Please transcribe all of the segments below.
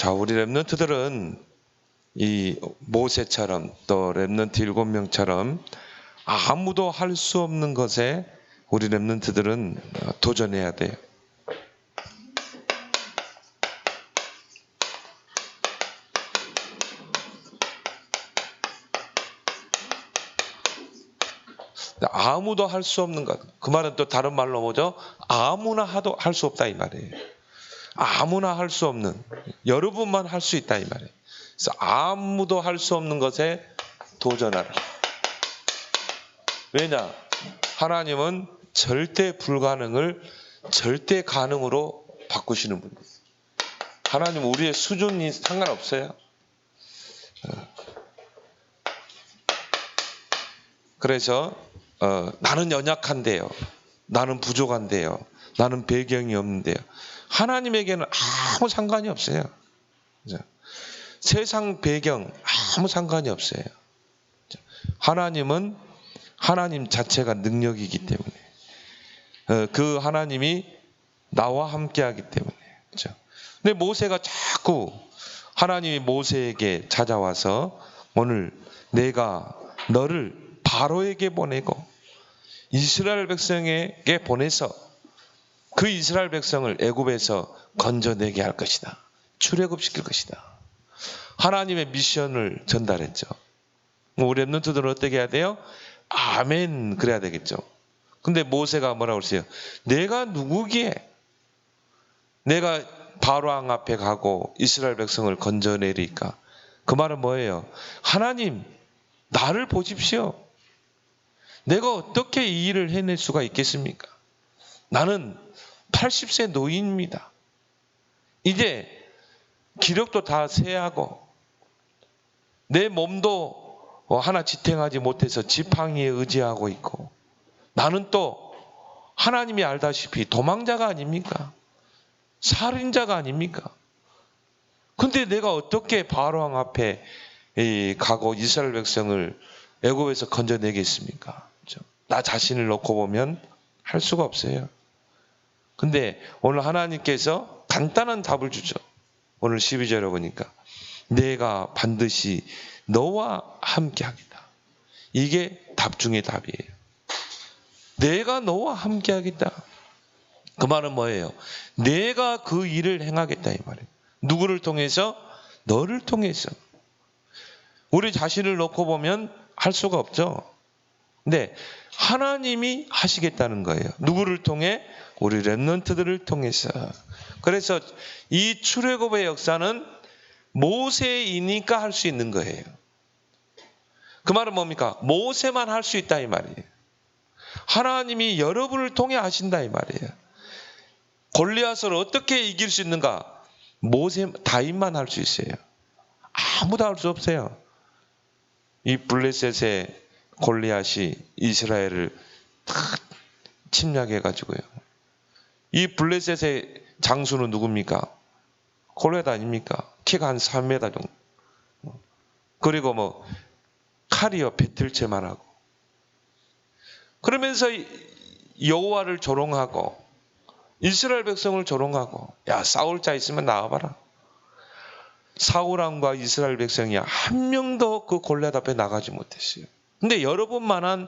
자, 우리 렘넌트들은 이 모세처럼 또 렘넌트 7명처럼 아무도 할 수 없는 것에 우리 렘넌트들은 도전해야 돼요. 아무도 할 수 없는 것. 그 말은 또 다른 말로 뭐죠? 아무나 할 수 없다 이 말이에요. 아무나 할 수 없는, 여러분만 할 수 있다 이 말이에요. 그래서 아무도 할 수 없는 것에 도전하라. 왜냐? 하나님은 절대 불가능을 절대 가능으로 바꾸시는 분이에요. 하나님은 우리의 수준이 상관없어요. 그래서 나는 연약한데요. 나는 부족한데요. 나는 배경이 없는데요. 하나님에게는 아무 상관이 없어요. 그죠? 세상 배경 아무 상관이 없어요. 하나님은 하나님 자체가 능력이기 때문에 그 하나님이 나와 함께하기 때문에. 그죠? 근데 모세가 자꾸 하나님이 모세에게 찾아와서 오늘 내가 너를 바로에게 보내고 이스라엘 백성에게 보내서 그 이스라엘 백성을 애굽에서 건져내게 할 것이다. 출애굽시킬 것이다. 하나님의 미션을 전달했죠. 우리 렘넌트들은 어떻게 해야 돼요? 아멘 그래야 되겠죠. 근데 모세가 뭐라고 그랬어요? 내가 누구기에 내가 바로왕 앞에 가고 이스라엘 백성을 건져내리까? 그 말은 뭐예요? 하나님 나를 보십시오. 내가 어떻게 이 일을 해낼 수가 있겠습니까? 나는 80세 노인입니다. 이제 기력도 다 쇠하고 내 몸도 하나 지탱하지 못해서 지팡이에 의지하고 있고 나는 또 하나님이 알다시피 도망자가 아닙니까? 살인자가 아닙니까? 근데 내가 어떻게 바로왕 앞에 가고 이스라엘 백성을 애굽에서 건져내겠습니까? 나 자신을 놓고 보면 할 수가 없어요. 근데 오늘 하나님께서 간단한 답을 주죠. 오늘 12절에 보니까 내가 반드시 너와 함께 하겠다. 이게 답 중의 답이에요. 내가 너와 함께 하겠다. 그 말은 뭐예요? 내가 그 일을 행하겠다 이 말이에요. 누구를 통해서? 너를 통해서. 우리 자신을 놓고 보면 할 수가 없죠. 근데 하나님이 하시겠다는 거예요. 누구를 통해? 우리 렘넌트들을 통해서. 그래서 이 출애굽의 역사는 모세이니까 할 수 있는 거예요. 그 말은 뭡니까? 모세만 할 수 있다 이 말이에요. 하나님이 여러분을 통해 하신다 이 말이에요. 골리앗을 어떻게 이길 수 있는가? 모세 다윗만 할 수 있어요. 아무도 할 수 없어요. 이 블레셋의 골리앗이 이스라엘을 다 침략해 가지고요. 이 블레셋의 장수는 누굽니까? 골리앗 아닙니까? 키가 한 3m 정도. 그리고 뭐 칼이요 배틀채만 하고. 그러면서 여호와를 조롱하고 이스라엘 백성을 조롱하고 야 싸울 자 있으면 나와봐라. 사울왕과 이스라엘 백성이 한 명도 그 골리앗 앞에 나가지 못했어요. 근데 여러분만한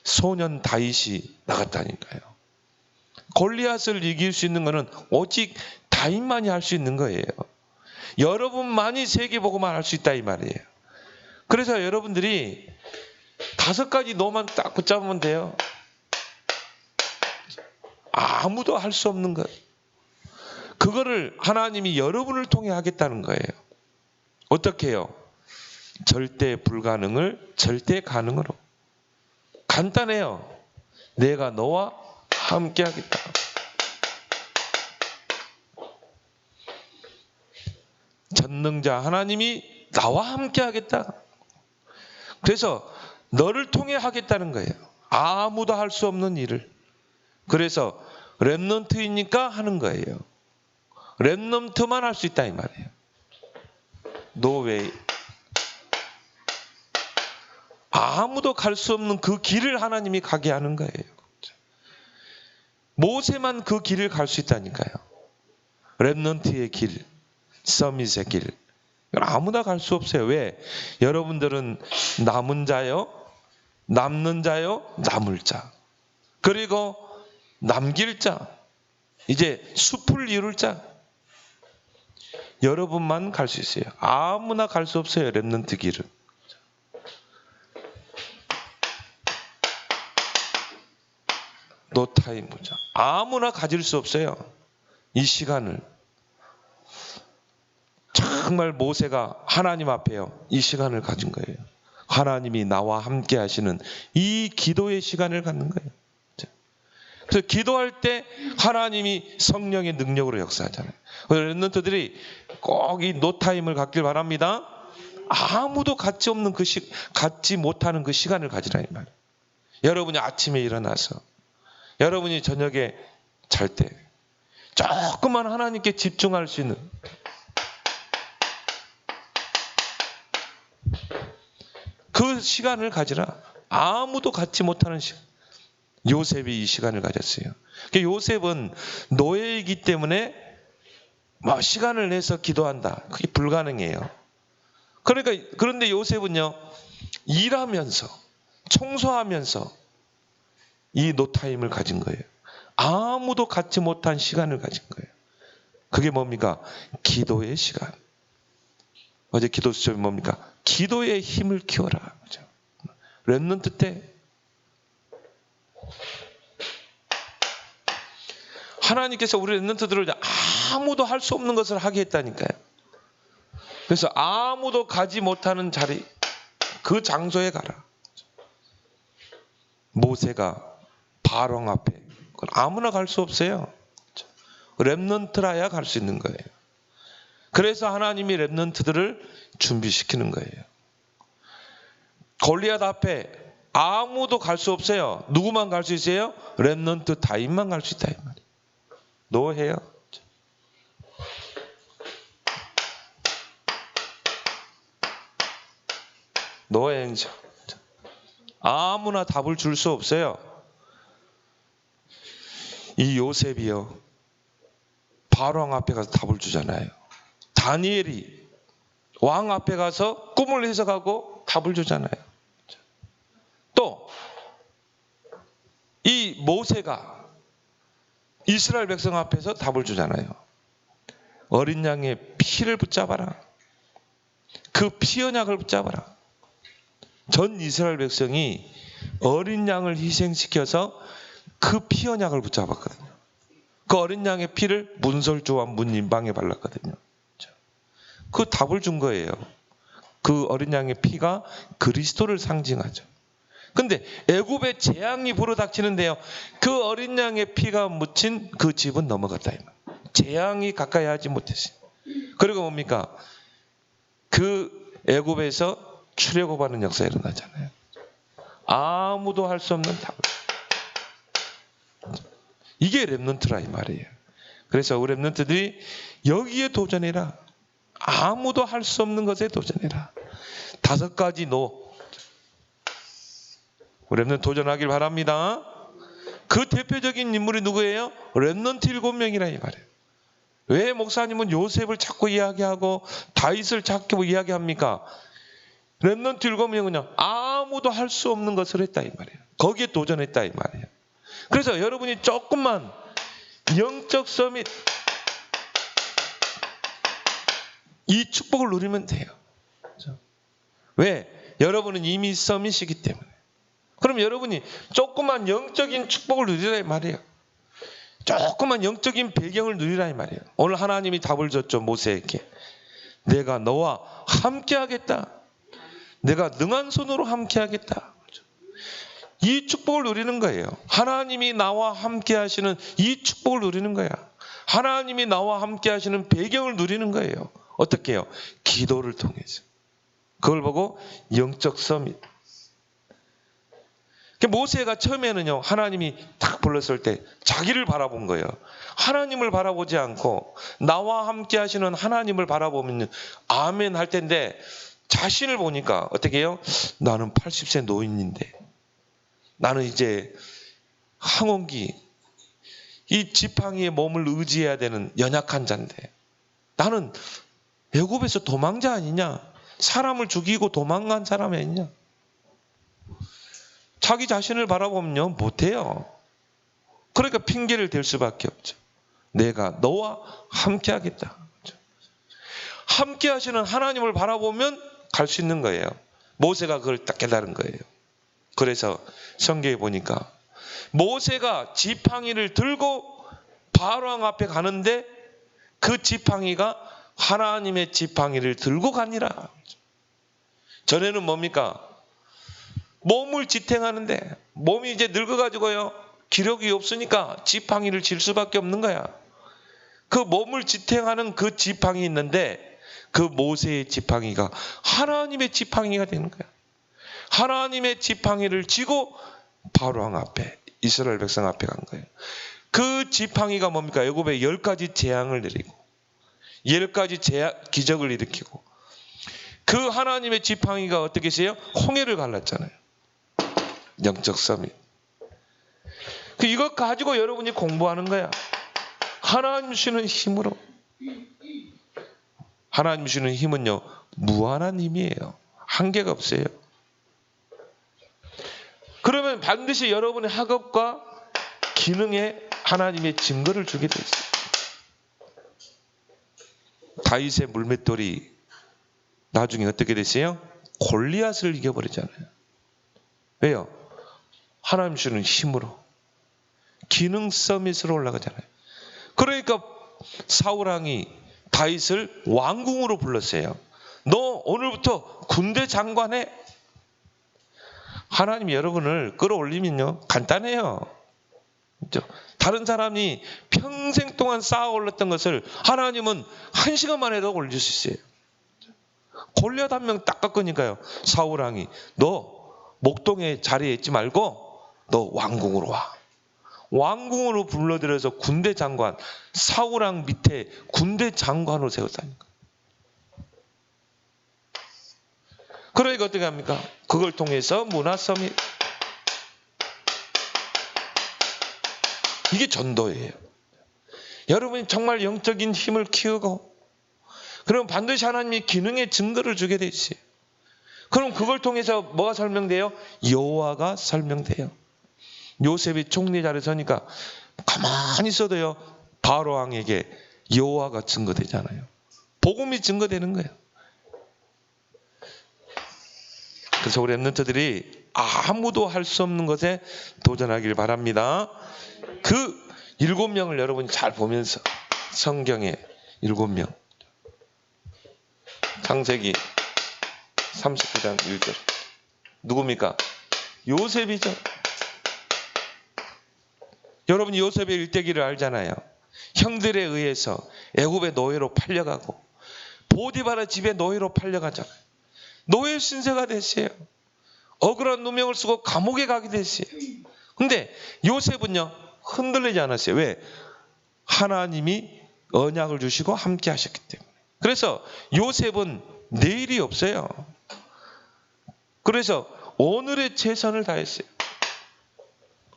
소년 다윗이 나갔다니까요. 골리앗을 이길 수 있는 것은 오직 다윗만이 할 수 있는 거예요. 여러분만이 세계복음만 할 수 있다 이 말이에요. 그래서 여러분들이 5가지 노만 딱 붙잡으면 돼요. 아무도 할 수 없는 것. 그거를 하나님이 여러분을 통해 하겠다는 거예요. 어떻게 해요? 절대 불가능을 절대 가능으로. 간단해요. 내가 너와 함께 하겠다. 전능자 하나님이 나와 함께 하겠다. 그래서 너를 통해 하겠다는 거예요. 아무도 할 수 없는 일을. 그래서 렘넌트이니까 하는 거예요. 렘넌트만 할 수 있다 이 말이에요. 노웨이. 아무도 갈 수 없는 그 길을 하나님이 가게 하는 거예요. 모세만 그 길을 갈 수 있다니까요. 렘넌트의 길. 서밋의 길. 이건 아무나 갈 수 없어요. 왜? 여러분들은 남은 자요, 남는 자요, 남을 자. 그리고 남길 자. 이제 숲을 이룰 자. 여러분만 갈 수 있어요. 아무나 갈 수 없어요. 렘넌트 길은. 노타임 보자. 아무나 가질 수 없어요. 이 시간을. 정말 모세가 하나님 앞에요. 이 시간을 가진 거예요. 하나님이 나와 함께 하시는 이 기도의 시간을 갖는 거예요. 그래서 기도할 때 하나님이 성령의 능력으로 역사하잖아요. 렘넌트들이 꼭 이 노타임을 갖길 바랍니다. 아무도 갖지 못하는 그 시간을 가지라 이 말이에요. 여러분이 아침에 일어나서, 여러분이 저녁에 잘 때 조금만 하나님께 집중할 수 있는 그 시간을 가지라. 아무도 갖지 못하는 시간. 요셉이 이 시간을 가졌어요. 요셉은 노예이기 때문에 시간을 내서 기도한다. 그게 불가능해요. 그런데 요셉은요, 일하면서, 청소하면서 이 노타임을 가진 거예요. 아무도 갖지 못한 시간을 가진 거예요. 그게 뭡니까? 기도의 시간. 어제 기도 수첩이 뭡니까? 기도의 힘을 키워라. 그죠? 렘넌트 때 하나님께서 우리 렘넌트들을 아무도 할 수 없는 것을 하게 했다니까요. 그래서 아무도 가지 못하는 자리, 그 장소에 가라. 모세가 바로 앞에, 그건 아무나 갈 수 없어요. 렘넌트라야 갈 수 있는 거예요. 그래서 하나님이 렘넌트들을 준비시키는 거예요. 골리앗 앞에 아무도 갈 수 없어요. 누구만 갈 수 있어요? 렘넌트 다윗만 갈 수 있다 이 말이에요. 노예요. 노예죠. 아무나 답을 줄 수 없어요. 이 요셉이요, 바로 앞에 가서 답을 주잖아요. 다니엘이 왕 앞에 가서 꿈을 해석하고 답을 주잖아요. 또 이 모세가 이스라엘 백성 앞에서 답을 주잖아요. 어린 양의 피를 붙잡아라. 그 피 언약을 붙잡아라. 전 이스라엘 백성이 어린 양을 희생시켜서 그 피 언약을 붙잡았거든요. 그 어린 양의 피를 문설주와 문인방에 발랐거든요. 그 답을 준 거예요. 그 어린 양의 피가 그리스도를 상징하죠. 근데 애굽에 재앙이 불어닥치는데요, 그 어린 양의 피가 묻힌 그 집은 넘어갔다. 재앙이 가까이 하지 못했어요. 그리고 뭡니까? 그 애굽에서 출애굽하는 역사가 일어나잖아요. 아무도 할 수 없는 답을. 이게 렘넌트라 이 말이에요. 그래서 우리 렘넌트들이 여기에 도전해라. 아무도 할 수 없는 것에 도전해라. 5가지 노. 우리 렘넌트 도전하길 바랍니다. 그 대표적인 인물이 누구예요? 렘넌트 7명이라 이 말이에요. 왜 목사님은 요셉을 자꾸 이야기하고 다윗을 자꾸 이야기합니까? 렘넌트 7명은요, 아무도 할 수 없는 것을 했다 이 말이에요. 거기에 도전했다 이 말이에요. 그래서 여러분이 조금만 영적 서밋, 이 축복을 누리면 돼요. 그렇죠? 왜? 여러분은 이미 서밋이기 때문에. 그럼 여러분이 조그만 영적인 축복을 누리라 이 말이에요. 조그만 영적인 배경을 누리라 이 말이에요. 오늘 하나님이 답을 줬죠, 모세에게. 내가 너와 함께 하겠다. 내가 능한 손으로 함께 하겠다. 이 축복을 누리는 거예요. 하나님이 나와 함께 하시는 이 축복을 누리는 거야. 하나님이 나와 함께 하시는 배경을 누리는 거예요. 어떻게 해요? 기도를 통해서. 그걸 보고 영적 서밋. 모세가 처음에는요, 하나님이 딱 불렀을 때 자기를 바라본 거예요. 하나님을 바라보지 않고 나와 함께 하시는 하나님을 바라보면 아멘 할 텐데, 자신을 보니까 어떻게 해요? 나는 80세 노인인데, 나는 이제 항원기, 이 지팡이에 몸을 의지해야 되는 연약한 자인데, 나는 애굽에서 도망자 아니냐? 사람을 죽이고 도망간 사람이 아니냐? 자기 자신을 바라보면요, 못해요. 그러니까 핑계를 댈 수밖에 없죠. 내가 너와 함께 하겠다. 함께 하시는 하나님을 바라보면 갈 수 있는 거예요. 모세가 그걸 딱 깨달은 거예요. 그래서 성경에 보니까 모세가 지팡이를 들고 바로왕 앞에 가는데 그 지팡이가 하나님의 지팡이를 들고 가니라. 전에는 뭡니까? 몸을 지탱하는데 몸이 이제 늙어가지고요, 기력이 없으니까 지팡이를 질 수밖에 없는 거야. 그 몸을 지탱하는 그 지팡이 있는데 그 모세의 지팡이가 하나님의 지팡이가 되는 거야. 하나님의 지팡이를 쥐고 바로왕 앞에, 이스라엘 백성 앞에 간 거예요. 그 지팡이가 뭡니까? 애굽에 10가지 재앙을 내리고 10가지 기적을 일으키고, 그 하나님의 지팡이가 어떻게 했어요? 홍해를 갈랐잖아요. 영적 서밋. 이것 가지고 여러분이 공부하는 거야. 하나님 주시는 힘으로. 하나님 주시는 힘은요, 무한한 힘이에요. 한계가 없어요. 그러면 반드시 여러분의 학업과 기능에 하나님의 증거를 주게 돼 있어요. 다윗의 물맷돌이 나중에 어떻게 됐어요? 골리앗을 이겨버리잖아요. 왜요? 하나님 주시는 힘으로. 기능 서밋으로 올라가잖아요. 그러니까 사울왕이 다윗을 왕궁으로 불렀어요. 너 오늘부터 군대 장관해. 하나님이 여러분을 끌어올리면요, 간단해요. 그렇죠? 다른 사람이 평생 동안 쌓아 올렸던 것을 하나님은 1시간 만에도 올릴 수 있어요. 골리앗 한 명 딱 깎으니까요, 사울왕이 너 목동에 자리에 있지 말고 너 왕궁으로 와. 왕궁으로 불러들여서 군대 장관, 사울왕 밑에 군대 장관으로 세웠다니까. 그러니까 어떻게 합니까? 그걸 통해서 문화 서밋. 이게 전도예요. 여러분이 정말 영적인 힘을 키우고, 그럼 반드시 하나님이 기능의 증거를 주게 돼 있어요. 그럼 그걸 통해서 뭐가 설명돼요? 여호와가 설명돼요. 요셉이 총리 자리에 서니까 가만히 있어도요, 바로 왕에게 여호와가 증거되잖아요. 복음이 증거되는 거예요. 그래서 우리 렘넌트들이 아무도 할 수 없는 것에 도전하길 바랍니다. 그 7명을 여러분이 잘 보면서, 성경에 7명, 창세기 39장 1절 누굽니까? 요셉이죠. 여러분이 요셉의 일대기를 알잖아요. 형들에 의해서 애굽의 노예로 팔려가고 보디바라 집에 노예로 팔려가잖아요. 노예 신세가 됐어요. 억울한 누명을 쓰고 감옥에 가게 됐어요. 근데 요셉은요, 흔들리지 않았어요. 왜? 하나님이 언약을 주시고 함께 하셨기 때문에. 그래서 요셉은 내일이 없어요. 그래서 오늘의 최선을 다했어요.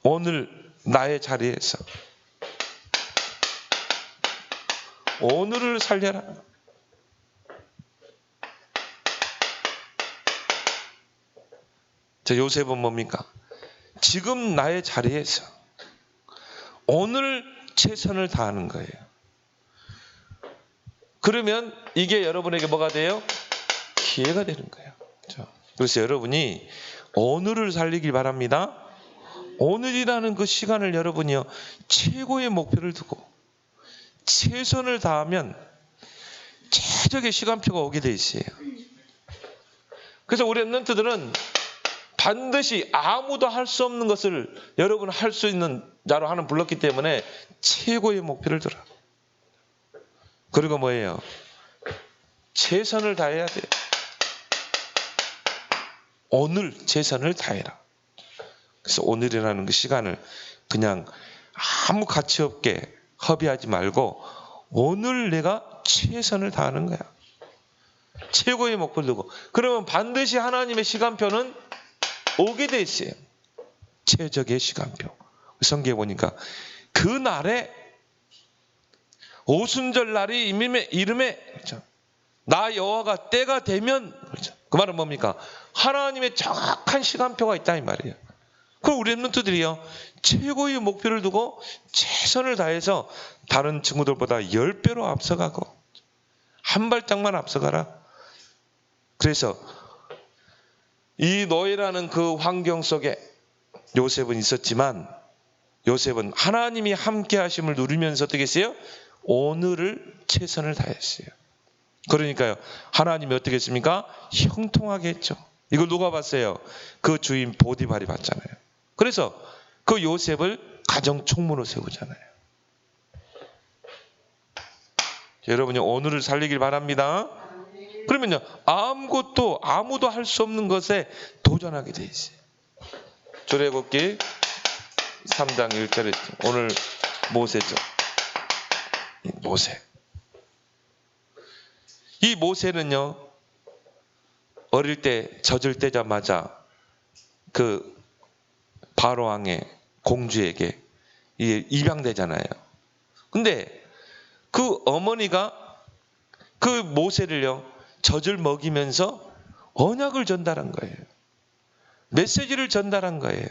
오늘 나의 자리에서 오늘을 살려라. 저 요셉은 뭡니까? 지금 나의 자리에서 오늘 최선을 다하는 거예요. 그러면 이게 여러분에게 뭐가 돼요? 기회가 되는 거예요. 그래서 여러분이 오늘을 살리길 바랍니다. 오늘이라는 그 시간을 여러분이요, 최고의 목표를 두고 최선을 다하면 최적의 시간표가 오게 돼 있어요. 그래서 우리 렘넌트들은 반드시 아무도 할 수 없는 것을 여러분 할 수 있는 자로 하는 불렀기 때문에 최고의 목표를 들어. 그리고 뭐예요? 최선을 다해야 돼요. 오늘 최선을 다해라. 그래서 오늘이라는 그 시간을 그냥 아무 가치 없게 허비하지 말고 오늘 내가 최선을 다하는 거야. 최고의 목표를 두고. 그러면 반드시 하나님의 시간표는 오게 돼 있어요. 최적의 시간표. 성경에 보니까 그 날에 오순절 날이 이름에 나 여호와가 때가 되면, 그렇죠. 그 말은 뭡니까? 하나님의 정확한 시간표가 있다 이 말이에요. 그럼 우리 랩런트들이요, 최고의 목표를 두고 최선을 다해서 다른 친구들보다 10배로 앞서가고 한 발짝만 앞서가라. 그래서 이 노예라는 그 환경 속에 요셉은 있었지만, 요셉은 하나님이 함께 하심을 누리면서 어떻게 했어요? 오늘을 최선을 다했어요. 그러니까요, 하나님이 어떻게 했습니까? 형통하게 했죠. 이걸 누가 봤어요? 그 주인 보디발이 봤잖아요. 그래서 그 요셉을 가정 총무로 세우잖아요. 여러분이 오늘을 살리길 바랍니다. 그러면요, 아무도 할 수 없는 것에 도전하게 돼 있어요. 출애굽기 3장 1절에 오늘 모세죠. 모세. 이 모세는요, 어릴 때 젖을 떼자마자 그 바로 왕의 공주에게 입양되잖아요. 근데 그 어머니가 그 모세를요, 젖을 먹이면서 언약을 전달한 거예요. 메시지를 전달한 거예요.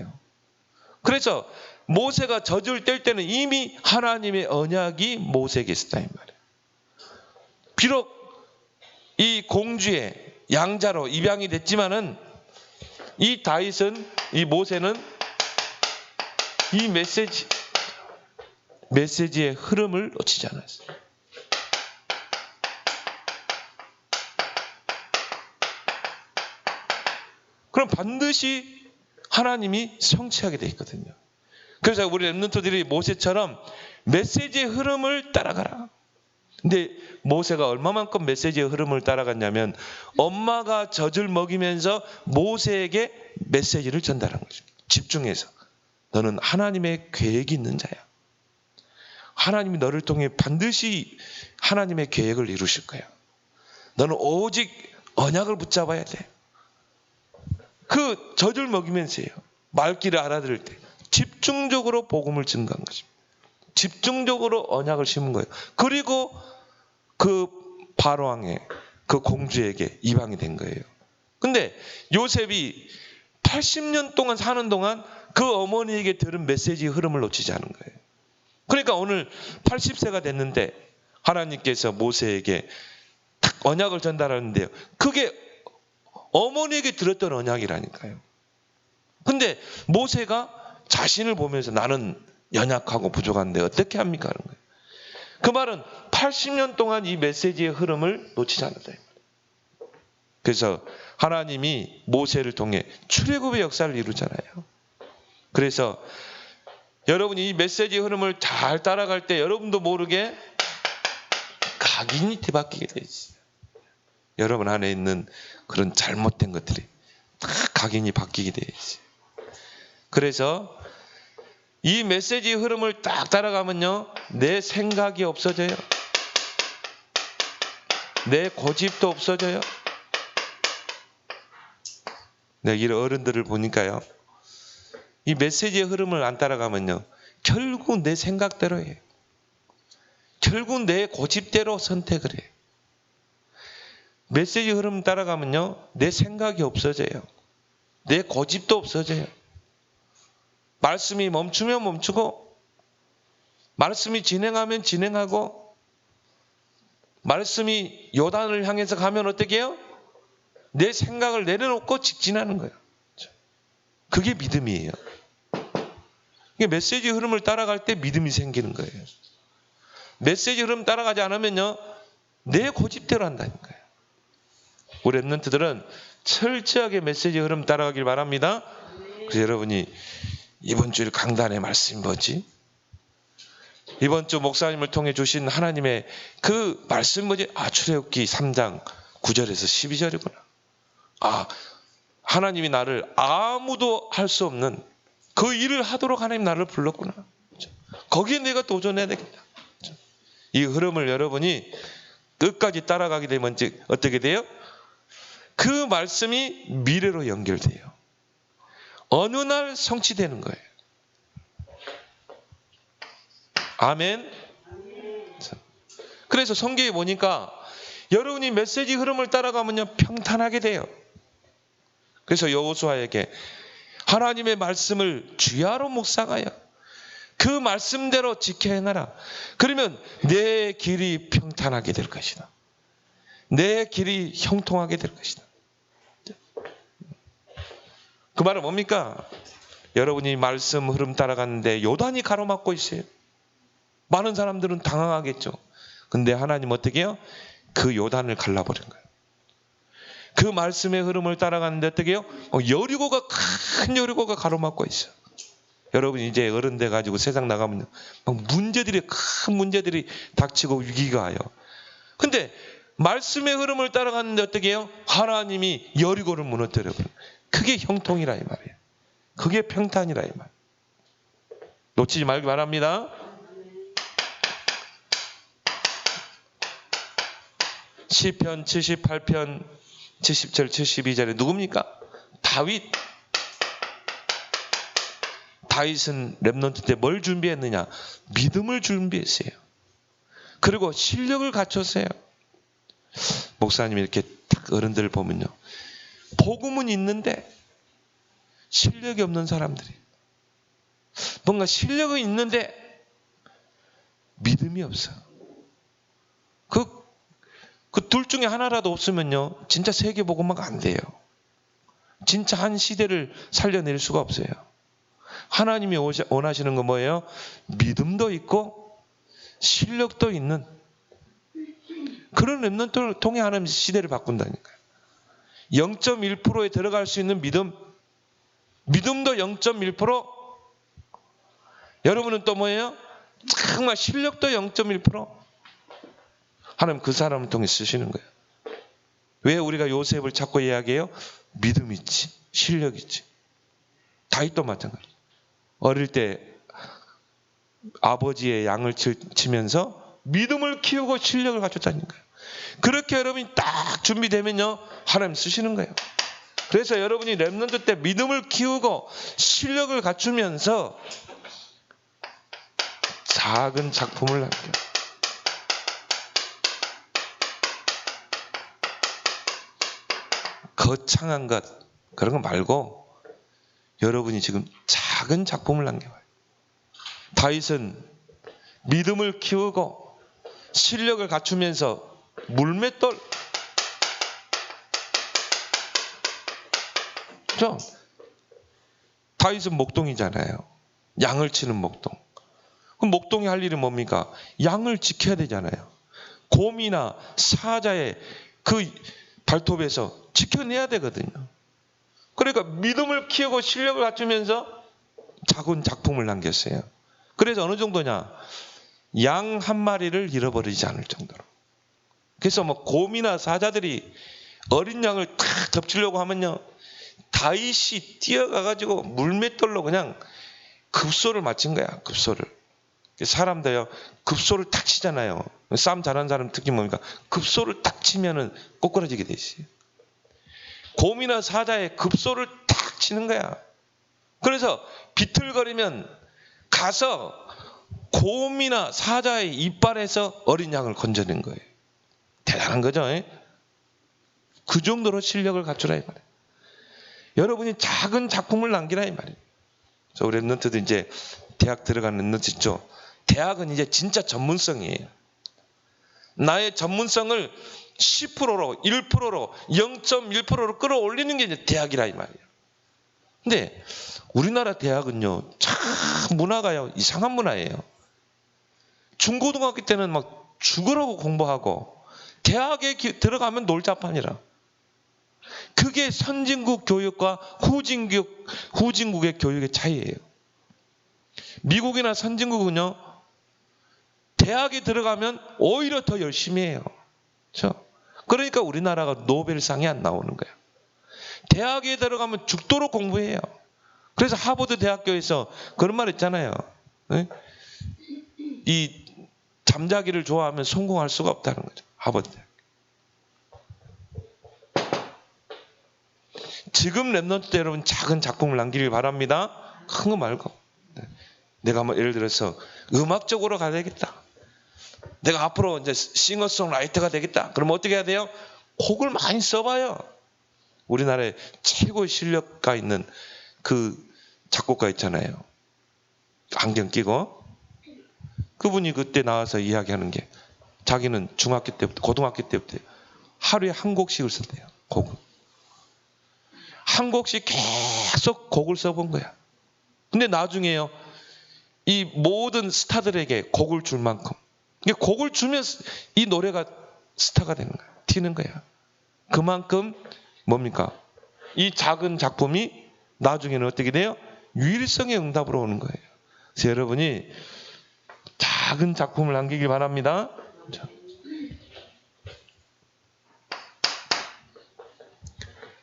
그래서 모세가 젖을 뗄 때는 이미 하나님의 언약이 모세에게 있었다 이 말이에요. 비록 이 공주의 양자로 입양이 됐지만은 이 다윗은, 이 모세는 이 메시지의 흐름을 놓치지 않았어요. 그럼 반드시 하나님이 성취하게 돼 있거든요. 그래서 우리 랩런트들이 모세처럼 메시지의 흐름을 따라가라. 근데 모세가 얼마만큼 메시지의 흐름을 따라갔냐면, 엄마가 젖을 먹이면서 모세에게 메시지를 전달한 거죠. 집중해서. 너는 하나님의 계획이 있는 자야. 하나님이 너를 통해 반드시 하나님의 계획을 이루실 거야. 너는 오직 언약을 붙잡아야 돼. 그 젖을 먹이면서요, 말귀를 알아들을 때 집중적으로 복음을 증거한 것입니다. 집중적으로 언약을 심은 거예요. 그리고 그 바로왕의 그 공주에게 입양이 된 거예요. 근데 요셉이 80년 동안 사는 동안 그 어머니에게 들은 메시지의 흐름을 놓치지 않은 거예요. 그러니까 오늘 80세가 됐는데 하나님께서 모세에게 딱 언약을 전달하는데요, 그게 어머니에게 들었던 언약이라니까요. 근데 모세가 자신을 보면서 나는 연약하고 부족한데 어떻게 합니까? 하는 거예요. 그 말은 80년 동안 이 메시지의 흐름을 놓치지 않았다. 그래서 하나님이 모세를 통해 출애굽의 역사를 이루잖아요. 그래서 여러분이 이 메시지의 흐름을 잘 따라갈 때 여러분도 모르게 각인이 뒤바뀌게 돼 있어요. 여러분 안에 있는 그런 잘못된 것들이 다 각인이 바뀌게 돼 있어요. 그래서 이 메시지의 흐름을 딱 따라가면요, 내 생각이 없어져요. 내 고집도 없어져요. 내가 이런 어른들을 보니까요, 이 메시지의 흐름을 안 따라가면요, 결국 내 생각대로 해요. 결국 내 고집대로 선택을 해요. 메시지 흐름 따라가면요, 내 생각이 없어져요. 내 고집도 없어져요. 말씀이 멈추면 멈추고, 말씀이 진행하면 진행하고, 말씀이 요단을 향해서 가면 어떻게 해요? 내 생각을 내려놓고 직진하는 거예요. 그게 믿음이에요. 메시지 흐름을 따라갈 때 믿음이 생기는 거예요. 메시지 흐름 따라가지 않으면요, 내 고집대로 한다니까요. 우리 랩런트들은 철저하게 메시지 흐름 따라가길 바랍니다. 그래서 여러분이 이번 주일 강단의 말씀이 뭐지? 이번 주 목사님을 통해 주신 하나님의 그 말씀 뭐지? 출애굽기 3장 9절에서 12절이구나. 하나님이 나를 아무도 할 수 없는 그 일을 하도록 하나님 나를 불렀구나. 거기에 내가 도전해야 되겠다. 이 흐름을 여러분이 끝까지 따라가게 되면 어떻게 돼요? 그 말씀이 미래로 연결돼요. 어느 날 성취되는 거예요. 아멘. 그래서 성경에 보니까 여러분이 메시지 흐름을 따라가면요 평탄하게 돼요. 그래서 여호수아에게 하나님의 말씀을 주야로 묵상하여 그 말씀대로 지켜 행하라. 그러면 내 길이 평탄하게 될 것이다. 내 길이 형통하게 될 것이다. 그 말은 뭡니까? 여러분이 말씀 흐름 따라가는데 요단이 가로막고 있어요. 많은 사람들은 당황하겠죠. 근데 하나님 어떻게 해요? 그 요단을 갈라버린 거예요. 그 말씀의 흐름을 따라가는데 어떻게 해요? 여리고가 큰 여리고가 가로막고 있어요. 여러분 이제 어른 돼 가지고 세상 나가면 막 큰 문제들이 닥치고 위기가 와요. 근데 말씀의 흐름을 따라가는데 어떻게 해요? 하나님이 여리고를 무너뜨려 버려요. 그게 형통이라 이 말이에요. 그게 평탄이라 이 말. 놓치지 말기 바랍니다. 시편 78편 70절 72절에 누굽니까? 다윗은 렘넌트 때 뭘 준비했느냐? 믿음을 준비했어요. 그리고 실력을 갖췄어요. 목사님이 이렇게 딱 어른들을 보면요. 복음은 있는데 실력이 없는 사람들이 뭔가 실력은 있는데 믿음이 없어. 그 둘 중에 하나라도 없으면요. 진짜 세계 복음화가 안 돼요. 진짜 한 시대를 살려낼 수가 없어요. 하나님이 원하시는 건 뭐예요? 믿음도 있고 실력도 있는 그런 렘넌트를 통해 하나님 시대를 바꾼다니까요. 0.1%에 들어갈 수 있는 믿음도 0.1%. 여러분은 또 뭐예요? 정말 실력도 0.1%. 하나님 그 사람을 통해 쓰시는 거예요. 왜 우리가 요셉을 자꾸 이야기해요? 믿음 있지, 실력 있지. 다윗도 마찬가지. 어릴 때 아버지의 양을 치면서 믿음을 키우고 실력을 갖췄다니까요. 그렇게 여러분이 딱 준비되면요, 하나님 쓰시는 거예요. 그래서 여러분이 렘넌트 때 믿음을 키우고 실력을 갖추면서 작은 작품을 남겨요. 거창한 것 그런 거 말고 여러분이 지금 작은 작품을 남겨봐요. 다윗은 믿음을 키우고 실력을 갖추면서 물맷돌 다윗은 목동이잖아요. 양을 치는 목동. 그럼 목동이 할 일은 뭡니까? 양을 지켜야 되잖아요. 곰이나 사자의 그 발톱에서 지켜내야 되거든요. 그러니까 믿음을 키우고 실력을 갖추면서 작은 작품을 남겼어요. 그래서 어느 정도냐? 양 한 마리를 잃어버리지 않을 정도로. 그래서 뭐 곰이나 사자들이 어린 양을 탁 덮치려고 하면요, 다윗이 뛰어가가지고 물맷돌로 그냥 급소를 맞춘 거야. 급소를. 사람도요 급소를 탁 치잖아요. 싸움 잘하는 사람 특히 뭡니까? 급소를 딱 치면은 꼬꾸라지게 돼 있어요. 곰이나 사자의 급소를 탁 치는 거야. 그래서 비틀거리면 가서 곰이나 사자의 이빨에서 어린 양을 건져낸 거예요. 대단한 거죠. 그 정도로 실력을 갖추라 이 말이에요. 여러분이 작은 작품을 남기라 이 말이에요. 저 우리 랩런트도 이제 대학 들어가는 랩런트 있죠. 대학은 이제 진짜 전문성이에요. 나의 전문성을 10%로 1%로 0.1%로 끌어올리는 게 이제 대학이라 이 말이에요. 근데 우리나라 대학은요 참 문화가요 이상한 문화예요. 중고등학교 때는 막 죽으라고 공부하고 대학에 들어가면 놀자판이라. 그게 선진국 교육과 후진국의 교육의 차이예요. 미국이나 선진국은요 대학에 들어가면 오히려 더 열심히 해요. 그렇죠? 그러니까 우리나라가 노벨상이 안 나오는 거예요. 대학에 들어가면 죽도록 공부해요. 그래서 하버드 대학교에서 그런 말 있잖아요. 이 잠자기를 좋아하면 성공할 수가 없다는 거죠. 하버드 대학. 지금 랩런트 때 여러분 작은 작품을 남기길 바랍니다. 큰 거 말고. 내가 뭐 예를 들어서 음악적으로 가야 되겠다. 내가 앞으로 이제 싱어송라이터가 되겠다. 그러면 어떻게 해야 돼요? 곡을 많이 써봐요. 우리나라에 최고의 실력가 있는 그 작곡가 있잖아요. 안경 끼고. 그분이 그때 나와서 이야기하는 게 자기는 중학교 때부터 고등학교 때부터 하루에 한 곡씩을 썼대요. 곡을. 한 곡씩 계속 곡을 써본 거야. 근데 나중에요. 이 모든 스타들에게 곡을 줄 만큼 곡을 주면 이 노래가 스타가 되는 거야. 튀는 거야. 그만큼 뭡니까? 이 작은 작품이 나중에는 어떻게 돼요? 유일성의 응답으로 오는 거예요. 그래서 여러분이 작은 작품을 남기길 바랍니다.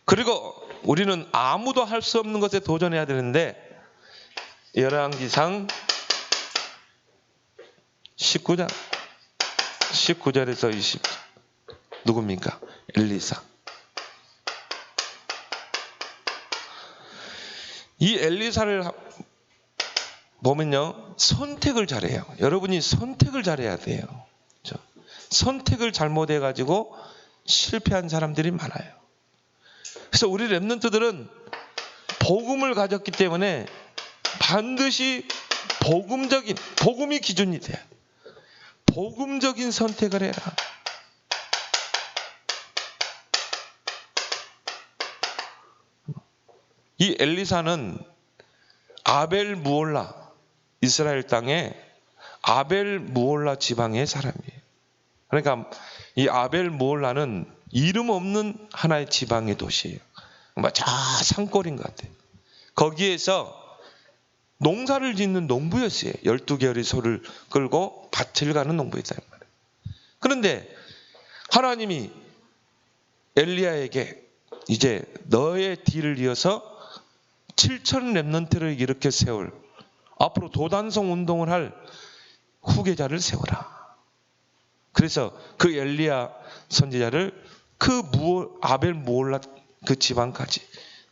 그리고 우리는 아무도 할 수 없는 것에 도전해야 되는데 열왕기상 19절에서 20절 누굽니까? 엘리사. 이 엘리사를 보면요, 선택을 잘해요. 여러분이 선택을 잘해야 돼요. 그렇죠? 선택을 잘못해가지고 실패한 사람들이 많아요. 그래서 우리 렘넌트들은 복음을 가졌기 때문에 반드시 복음이 기준이 돼요. 복음적인 선택을 해라. 이 엘리사는 아벨 무올라, 이스라엘 땅에 아벨 무올라 지방의 사람이에요. 그러니까 이 아벨 무올라는 이름 없는 하나의 지방의 도시예요. 저 산골인 것 같아요. 거기에서 농사를 짓는 농부였어요. 12개월의 소를 끌고 밭을 가는 농부였단 말이에요. 그런데 하나님이 엘리야에게 이제 너의 뒤를 이어서 7천 렘넌트를 이렇게 세울 앞으로 도단성 운동을 할 후계자를 세워라. 그래서 그 엘리야 선지자를 그 아벨 무올라 그 지방까지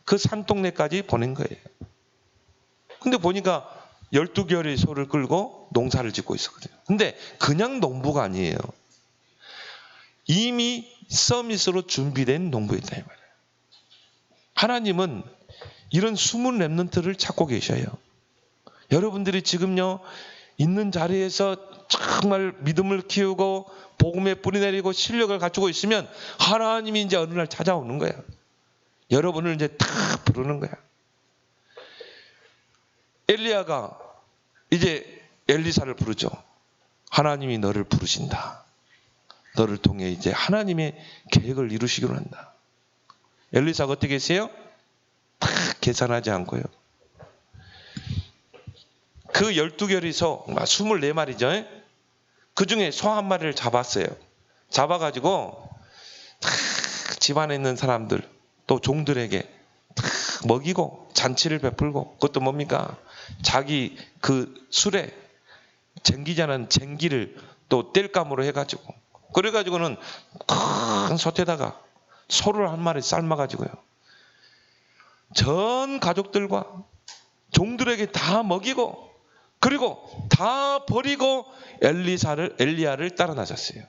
그 산동네까지 보낸 거예요. 근데 보니까 12개월의 소를 끌고 농사를 짓고 있었거든요. 근데 그냥 농부가 아니에요. 이미 서밋으로 준비된 농부였다 이 말이에요. 하나님은 이런 숨은 렘넌트를 찾고 계셔요. 여러분들이 지금요 있는 자리에서 정말 믿음을 키우고 복음에 뿌리 내리고 실력을 갖추고 있으면 하나님이 이제 어느 날 찾아오는 거야. 여러분을 이제 탁 부르는 거야. 엘리야가 이제 엘리사를 부르죠. 하나님이 너를 부르신다. 너를 통해 이제 하나님의 계획을 이루시기로 한다. 엘리사가 어떻게 했어요? 다 계산하지 않고요. 그 12개월의 소, 24마리죠. 그 중에 소 한 마리를 잡았어요. 잡아가지고 집안에 있는 사람들 또 종들에게 먹이고 잔치를 베풀고, 그것도 뭡니까? 자기 그 술에 쟁기자는 쟁기를 또 땔감으로 해가지고, 그래가지고는 큰 솥에다가 소를 한 마리 삶아가지고요, 전 가족들과 종들에게 다 먹이고, 그리고 다 버리고 엘리야를 따라 나섰어요.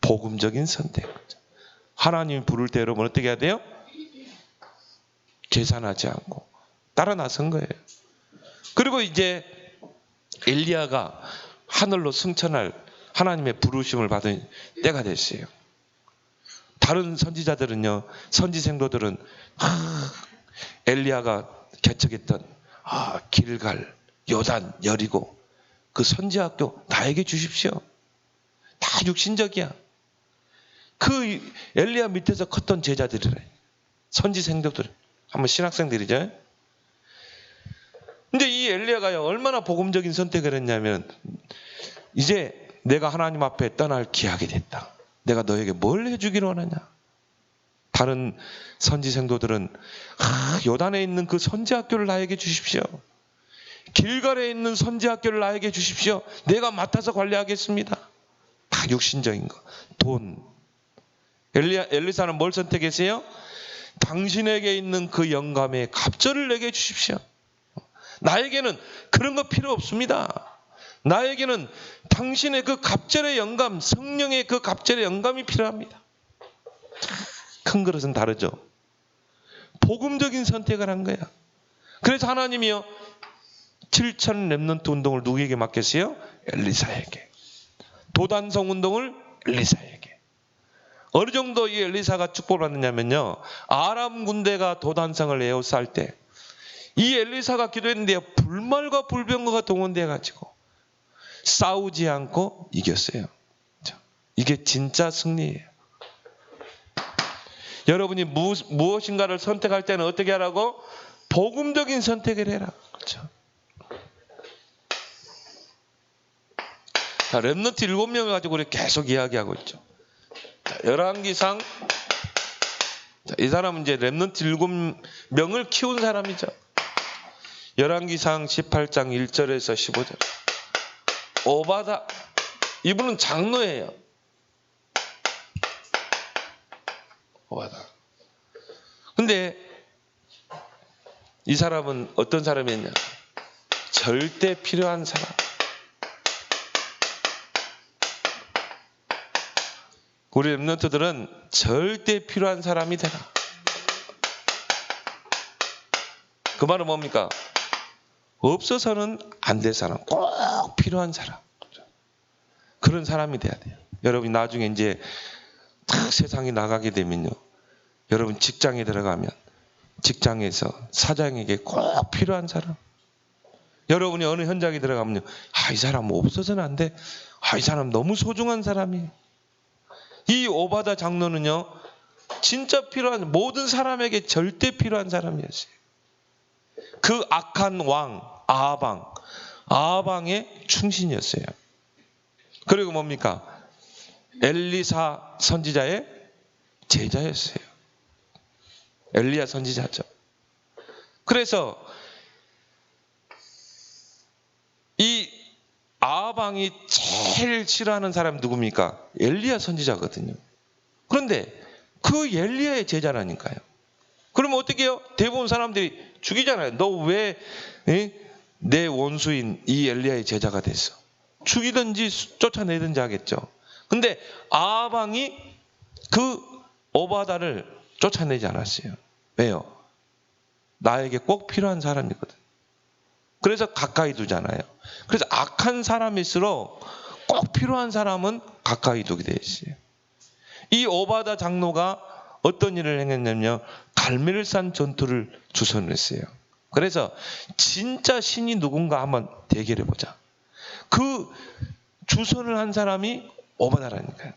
복음적인 선택. 하나님이 부를 때 여러분 어떻게 해야 돼요? 계산하지 않고 따라 나선 거예요. 그리고 이제 엘리야가 하늘로 승천할 하나님의 부르심을 받은 때가 됐어요. 다른 선지자들은요, 선지생도들은 엘리야가 개척했던 길갈, 요단, 여리고 그 선지학교 나에게 주십시오. 다 육신적이야. 그 엘리야 밑에서 컸던 제자들이래. 선지생도들. 한번 신학생들이죠. 근데 이 엘리야가요, 얼마나 복음적인 선택을 했냐면, 이제 내가 하나님 앞에 떠날 기약이 됐다. 내가 너에게 뭘 해주기로 하느냐. 다른 선지생도들은 요단에 있는 그 선지학교를 나에게 주십시오. 길갈에 있는 선지학교를 나에게 주십시오. 내가 맡아서 관리하겠습니다. 다 육신적인 거. 돈. 엘리사는 뭘 선택했어요? 당신에게 있는 그 영감의 갑절을 내게 주십시오. 나에게는 그런 거 필요 없습니다. 나에게는 당신의 그 갑절의 영감, 성령의 그 갑절의 영감이 필요합니다. 큰 그릇은 다르죠. 복음적인 선택을 한 거야. 그래서 하나님이요 7천 렘넌트 운동을 누구에게 맡겼어요? 엘리사에게. 도단성 운동을 엘리사에게. 어느 정도 이 엘리사가 축복을 받느냐면요, 아람 군대가 도단성을 에워쌀 때 이 엘리사가 기도했는데 불말과 불병거가 동원돼 가지고 싸우지 않고 이겼어요. 이게 진짜 승리예요. 여러분이 무엇인가를 선택할 때는 어떻게 하라고? 복음적인 선택을 해라. 그렇죠? 자, 렘넌트 7명을 가지고 우리 계속 이야기하고 있죠. 자, 열왕기상. 자, 이 사람은 이제 렘넌트 7명을 키운 사람이죠. 열왕기상 18장 1절에서 15절. 오바다. 이분은 장로예요. 오바다. 근데 이 사람은 어떤 사람이었냐? 절대 필요한 사람. 우리 렘넌트들은 절대 필요한 사람이 되라. 그 말은 뭡니까? 없어서는 안 될 사람, 꼭 필요한 사람. 그런 사람이 돼야 돼요. 여러분이 나중에 이제 딱 세상에 나가게 되면요, 여러분 직장에 들어가면 직장에서 사장에게 꼭 필요한 사람. 여러분이 어느 현장에 들어가면요, 이 사람 없어서는 안 돼. 이 사람 너무 소중한 사람이에요. 이 오바다 장로는요, 진짜 필요한, 모든 사람에게 절대 필요한 사람이었어요. 그 악한 왕 아하방의 충신이었어요. 그리고 뭡니까? 엘리사 선지자의 제자였어요. 엘리야 선지자죠. 그래서 이 아하방이 제일 싫어하는 사람이 누굽니까? 엘리야 선지자거든요. 그런데 그 엘리야의 제자라니까요. 그러면 어떻게 해요? 대부분 사람들이 죽이잖아요. 너 왜 내 원수인 이 엘리야의 제자가 됐어? 죽이든지 쫓아내든지 하겠죠. 근데 아하방이 그 오바다를 쫓아내지 않았어요. 왜요? 나에게 꼭 필요한 사람이거든. 그래서 가까이 두잖아요. 그래서 악한 사람일수록 꼭 필요한 사람은 가까이 두게 돼 있어요. 이 오바다 장로가 어떤 일을 행했냐면요, 갈멜산 전투를 주선을 했어요. 그래서 진짜 신이 누군가 한번 대결해 보자. 그 주선을 한 사람이 오바다라니까요.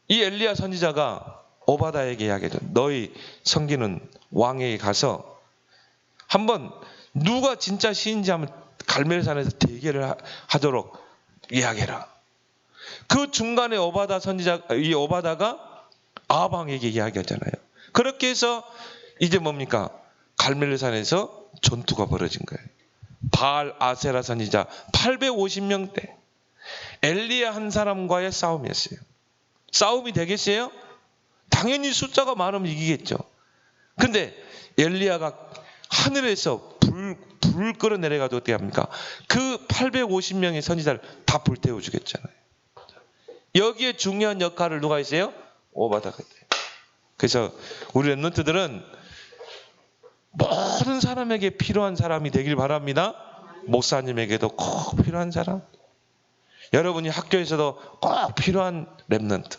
이 엘리야 선지자가 오바다에게 이야기하죠. 너희 섬기는 왕에게 가서 한번 누가 진짜 신인지 한번 갈멜산에서 대결을 하도록 이야기해라. 그 중간에 이 오바다가 아하방에게 이야기하잖아요. 그렇게 해서 이제 뭡니까? 갈멜산에서 전투가 벌어진 거예요. 바알 아세라 선지자 850명대 엘리야 한 사람과의 싸움이었어요. 싸움이 되겠어요? 당연히 숫자가 많으면 이기겠죠. 근데 엘리야가 하늘에서 불 끌어내려가지고 어떻게 합니까? 그 850명의 선지자를 다 불태워 주겠잖아요. 여기에 중요한 역할을 누가 했어요? 오바다가 했대요. 그래서 우리 렘넌트들은 모든 사람에게 필요한 사람이 되길 바랍니다. 목사님에게도 꼭 필요한 사람. 여러분이 학교에서도 꼭 필요한 렘넌트.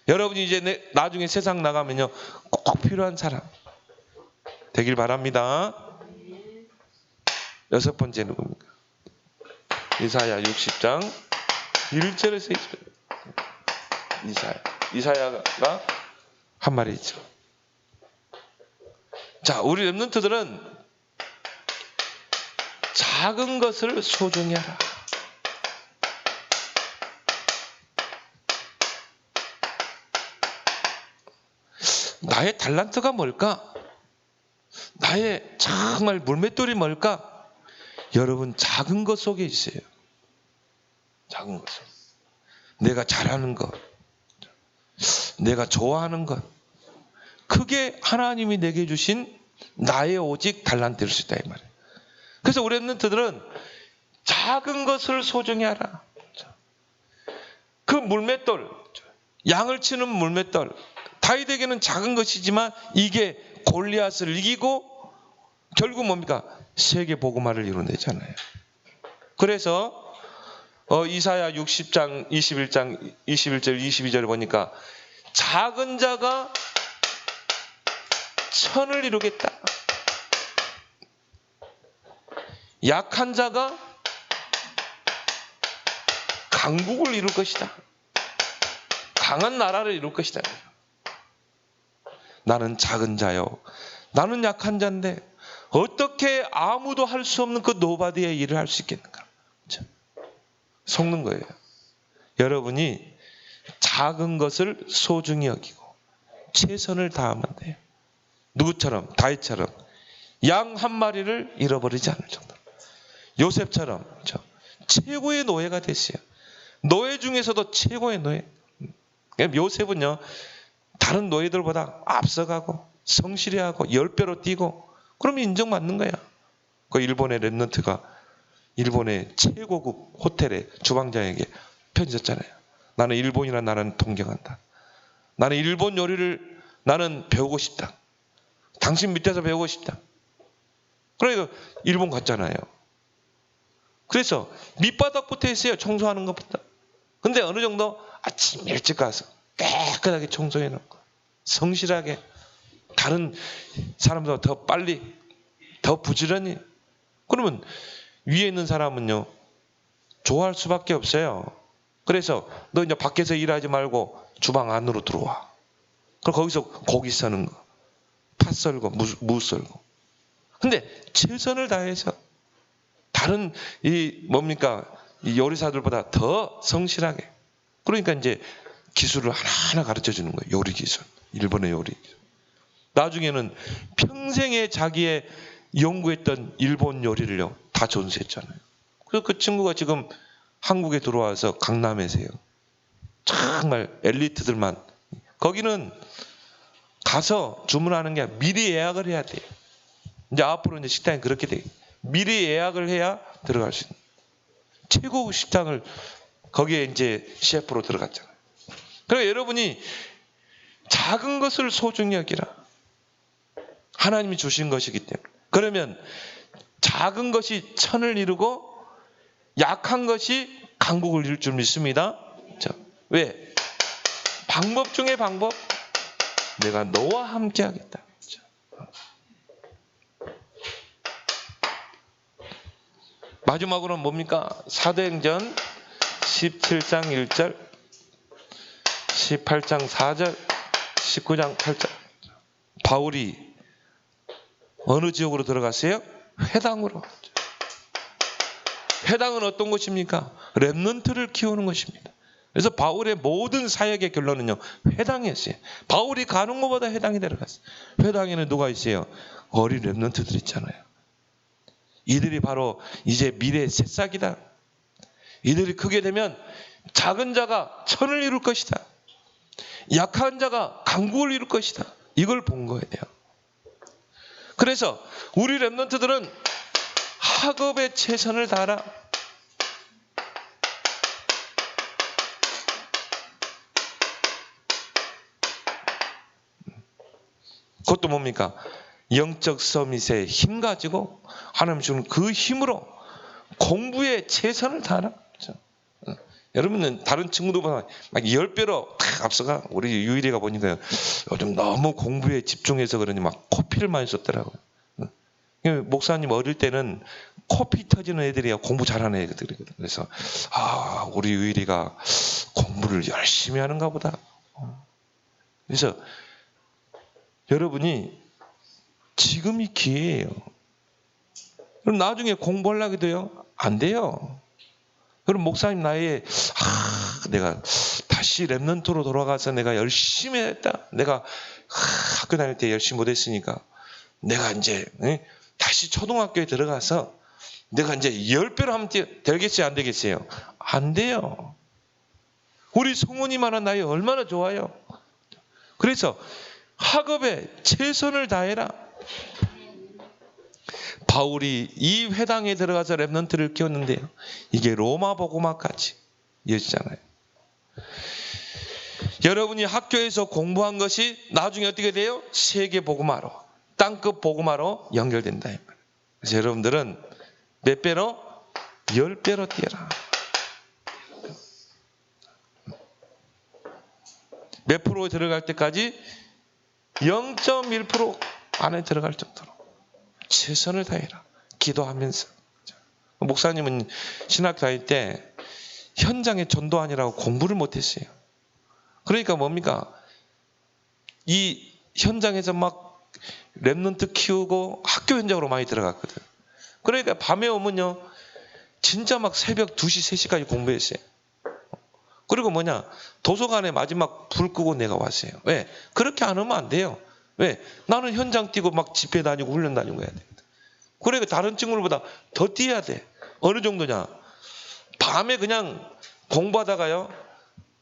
여러분이 이제 나중에 세상 나가면요, 꼭 필요한 사람 되길 바랍니다. 6번째 누굽니까? 이사야 60장 1절에서 2절. 이사야가 한 말이 있죠. 자, 우리 렘넌트들은 작은 것을 소중히 하라. 나의 달란트가 뭘까? 나의 정말 물맷돌이 뭘까? 여러분, 작은 것 속에 있어요. 작은 것 속에. 내가 잘하는 것, 내가 좋아하는 것, 그게 하나님이 내게 주신 나의 오직 달란트일 수 있다 이 말이에요. 그래서 우리 렘넌트들은 작은 것을 소중히 하라. 그 물맷돌, 양을 치는 물맷돌, 다윗에게는 작은 것이지만 이게 골리앗을 이기고 결국 뭡니까? 세계 복음화를 이뤄내잖아요. 그래서 이사야 60장 21장 21절 22절을 보니까 작은 자가 천을 이루겠다. 약한 자가 강국을 이룰 것이다. 강한 나라를 이룰 것이다. 나는 작은 자요. 나는 약한 자인데 어떻게 아무도 할 수 없는 그 노바디의 일을 할 수 있겠는가? 속는 거예요. 여러분이 작은 것을 소중히 여기고 최선을 다하면 돼요. 누구처럼? 다윗처럼 양 한 마리를 잃어버리지 않을 정도로. 요셉처럼 최고의 노예가 됐어요. 노예 중에서도 최고의 노예. 요셉은요, 다른 노예들보다 앞서가고 성실해하고 10배로 뛰고 그러면 인정받는 거야. 그 일본의 랩런트가 일본의 최고급 호텔의 주방장에게 편지 썼잖아요. 나는 일본이라는 나라는 동경한다. 나는 일본 요리를 나는 배우고 싶다. 당신 밑에서 배우고 싶다. 그러니까 일본 갔잖아요. 그래서 밑바닥부터 했어요. 청소하는 것부터. 근데 어느 정도 아침 일찍 가서 깨끗하게 청소해 놓고 성실하게 다른 사람보다 더 빨리 더 부지런히. 그러면 위에 있는 사람은요 좋아할 수밖에 없어요. 그래서 너 이제 밖에서 일하지 말고 주방 안으로 들어와. 그럼 거기서 고기 써는 거, 팥 썰고 무 썰고. 근데 최선을 다해서 다른 이 요리사들보다 더 성실하게. 그러니까 이제 기술을 하나하나 가르쳐 주는 거예요. 요리 기술. 일본의 요리. 나중에는 평생에 자기의 연구했던 일본 요리를요 다 전수했잖아요. 그래서 그 친구가 지금 한국에 들어와서 강남에서요. 정말 엘리트들만. 거기는 가서 주문하는 게 미리 예약을 해야 돼요. 이제 앞으로 이제 식당이 그렇게 돼요. 미리 예약을 해야 들어갈 수 있는. 최고 식당을 거기에 이제 셰프로 들어갔잖아요. 그러니까 여러분이 작은 것을 소중히 여기라. 하나님이 주신 것이기 때문에. 그러면 작은 것이 천을 이루고 약한 것이 강국을 이룰 줄 믿습니다. 왜? 방법 중에 방법. 내가 너와 함께 하겠다. 마지막으로는 뭡니까? 사도행전 17장 1절, 18장 4절, 19장 8절. 바울이 어느 지역으로 들어갔어요? 회당으로. 회당은 어떤 곳입니까? 렘넌트를 키우는 것입니다. 그래서 바울의 모든 사역의 결론은요, 회당이었어요. 바울이 가는 것보다 회당이 들어갔어요. 회당에는 누가 있어요? 어린 렘넌트들 있잖아요. 이들이 바로 이제 미래의 새싹이다. 이들이 크게 되면 작은 자가 천을 이룰 것이다. 약한 자가 강국을 이룰 것이다. 이걸 본 거예요. 그래서 우리 렘넌트들은 학업에 최선을 다하라. 그것도 뭡니까? 영적 서밋의 힘 가지고 하나님 주는 그 힘으로 공부에 최선을 다하라. 그렇죠? 여러분은 다른 친구들보다 막 10배로 탁 앞서가. 우리 유일이가 보니까 요즘 너무 공부에 집중해서 그러니 막 코피를 많이 썼더라고요. 목사님 어릴 때는 코피 터지는 애들이야 공부 잘하는 애들이거든. 그래서 우리 유일이가 공부를 열심히 하는가 보다. 그래서 여러분이 지금이 기회예요. 그럼 나중에 공부하려고 해도요 안 돼요. 그럼 목사님 나이에 내가 다시 렘넌트로 돌아가서 내가 열심히 했다. 내가 학교 다닐 때 열심히 못했으니까 내가 이제 다시 초등학교에 들어가서 내가 이제 10배로 하면 되겠어요? 안 되겠어요? 안 돼요. 우리 성원이만한 나이 얼마나 좋아요. 그래서 학업에 최선을 다해라. 바울이 이 회당에 들어가서 렘넌트를 키웠는데요. 이게 로마 복음화까지 이어지잖아요. 여러분이 학교에서 공부한 것이 나중에 어떻게 돼요? 세계 복음화로, 땅끝 복음화로 연결된다. 그래서 여러분들은 몇 배로? 10배로 뛰어라. 몇 프로 들어갈 때까지? 0.1% 안에 들어갈 정도로 최선을 다해라. 기도하면서. 목사님은 신학 다닐 때 현장에 전도하느라고 공부를 못했어요. 그러니까 뭡니까? 이 현장에서 막 렘넌트 키우고 학교 현장으로 많이 들어갔거든. 그러니까 밤에 오면요, 진짜 막 새벽 2시, 3시까지 공부했어요. 그리고 도서관에 마지막 불 끄고 내가 왔어요. 왜? 그렇게 안 하면 안 돼요. 왜? 나는 현장 뛰고 막 집회 다니고 훈련 다니고 해야 돼. 그러니까 다른 친구들보다 더 뛰어야 돼. 어느 정도냐? 밤에 그냥 공부하다가요,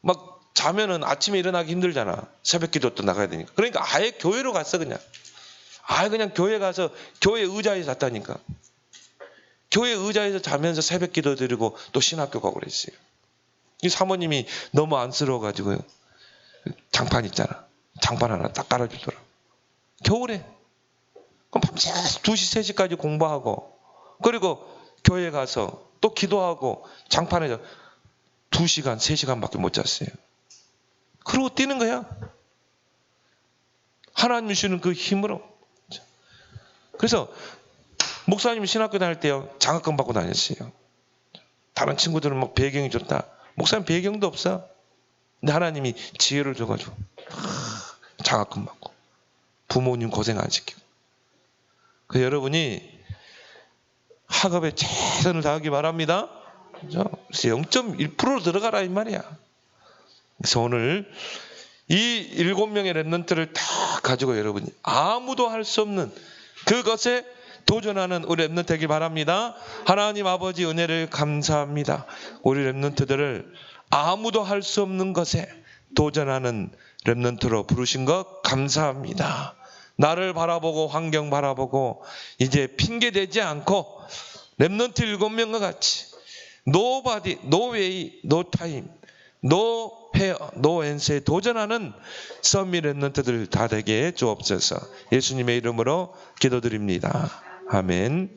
막 자면은 아침에 일어나기 힘들잖아. 새벽 기도 또 나가야 되니까. 그러니까 아예 교회로 갔어, 그냥. 아예 그냥 교회 가서 교회 의자에 잤다니까. 교회 의자에서 자면서 새벽 기도 드리고 또 신학교 가고 그랬어요. 이 사모님이 너무 안쓰러워가지고요. 장판 있잖아. 장판 하나 딱 깔아주더라. 겨울에. 그럼 밤새 2시, 3시까지 공부하고, 그리고 교회 가서 또 기도하고, 장판에서 2시간, 3시간밖에 못 잤어요. 그러고 뛰는 거야. 하나님이 주는 그 힘으로. 그래서 목사님이 신학교 다닐 때요, 장학금 받고 다녔어요. 다른 친구들은 막 배경이 좋다. 목사님 배경도 없어. 근데 하나님이 지혜를 줘가지고 장학금 받고 부모님 고생 안 시키고. 그래서 여러분이 학업에 최선을 다하기 바랍니다. 그래서 0.1%로 들어가라 이 말이야. 그래서 오늘 이 7명의 렘넌트를 다 가지고 여러분이 아무도 할 수 없는 그것에 도전하는 우리 렘넌트 되길 바랍니다. 하나님 아버지 은혜를 감사합니다. 우리 렘넌트들을 아무도 할 수 없는 것에 도전하는 렘넌트로 부르신 것 감사합니다. 나를 바라보고 환경 바라보고 이제 핑계대지 않고 렘넌트 7명과 같이 노바디, 노웨이, 노타임, 노 페어, 노 엔스에 도전하는 썸밋 렘넌트들 다 되게 주옵소서. 예수님의 이름으로 기도드립니다. 아멘.